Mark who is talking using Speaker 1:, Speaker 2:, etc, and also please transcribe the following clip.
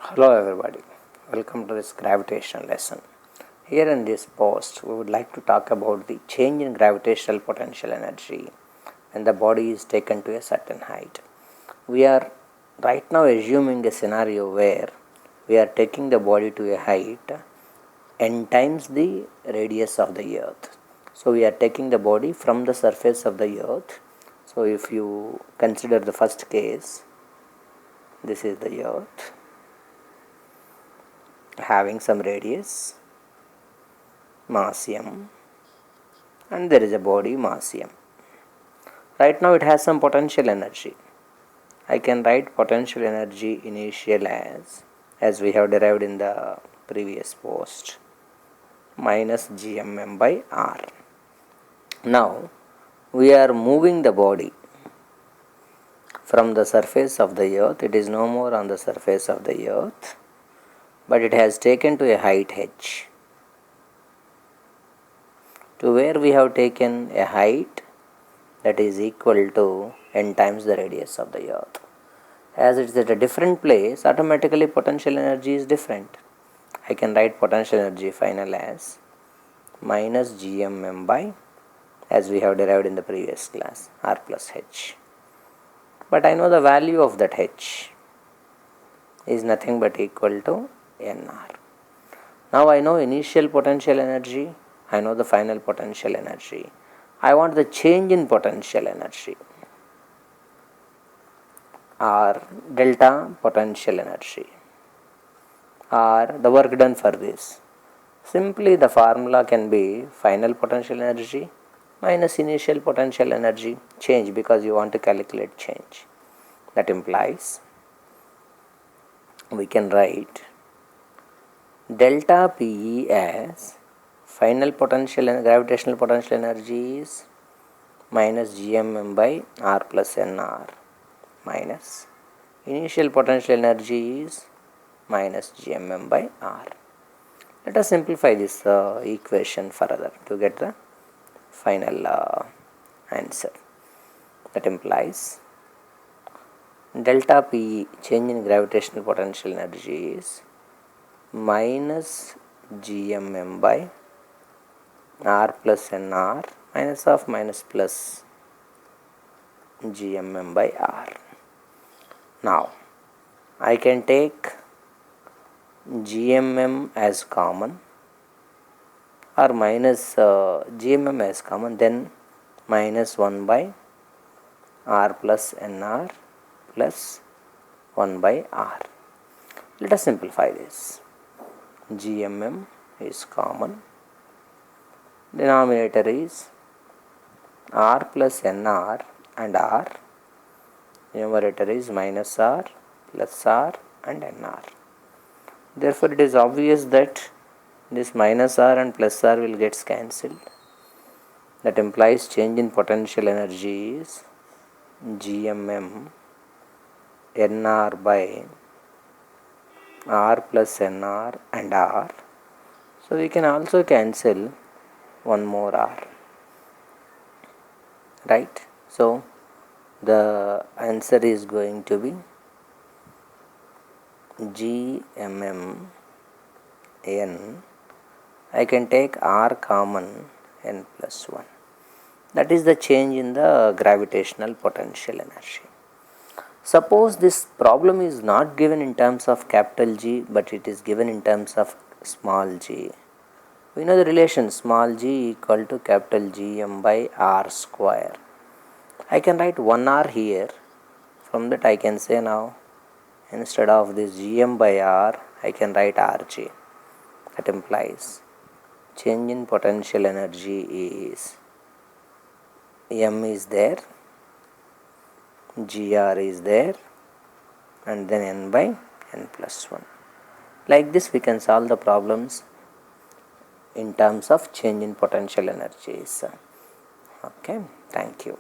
Speaker 1: Hello everybody, welcome to this gravitational lesson. Here in this post, we would like to talk about the change in gravitational potential energy when the body is taken to a certain height. We are right now assuming a scenario where we are taking the body to a height n times the radius of the earth. So we are taking the body from the surface of the earth. So if you consider the first case, this is the earth having some radius mass m, and there is a body mass m. Right now it has some potential energy. I can write potential energy initial as we have derived in the previous post, minus gmm by r. Now we are moving the body from the surface of the earth. It is no more on the surface of the earth, but it has taken to a height h, to where we have taken a height that is equal to n times the radius of the earth. As it is at a different place, automatically potential energy is different. I can write potential energy final as minus gmm by, as we have derived in the previous class, r plus h. But I know the value of that h is nothing but equal to nr. Now I know initial potential energy, I know the final potential energy. I want the change in potential energy or delta potential energy or the work done for this. Simply the formula can be final potential energy minus initial potential energy change, because you want to calculate change. That implies we can write delta PE as final potential and gravitational potential energy is minus gmm by r plus nr, minus initial potential energy is minus gmm by r. Let us simplify this equation further to get the final answer. That implies delta PE, change in gravitational potential energy, is minus gmm by r plus nr minus of minus plus gmm by r. Now I can take gmm as common or minus gmm as common, then minus 1 by r plus nr plus 1 by r. Let us simplify this. Gmm is common, denominator is r plus nr and r, numerator is minus r plus r and nr. Therefore it is obvious that this minus r and plus r will get cancelled. That implies change in potential energy is gmm nr by r plus nr and r. So we can also cancel one more r, right? So the answer is going to be gmm n. I can take r common, n plus 1. That is the change in the gravitational potential energy. Suppose this problem is not given in terms of capital G, but it is given in terms of small g. We know the relation small g equal to capital Gm by r square. I can write 1r here. From that I can say now, instead of this Gm by r, I can write Rg. That implies change in potential energy is m is there, gr is there, and then n by n plus 1. Like this we can solve the problems in terms of change in potential energies. Okay, thank you.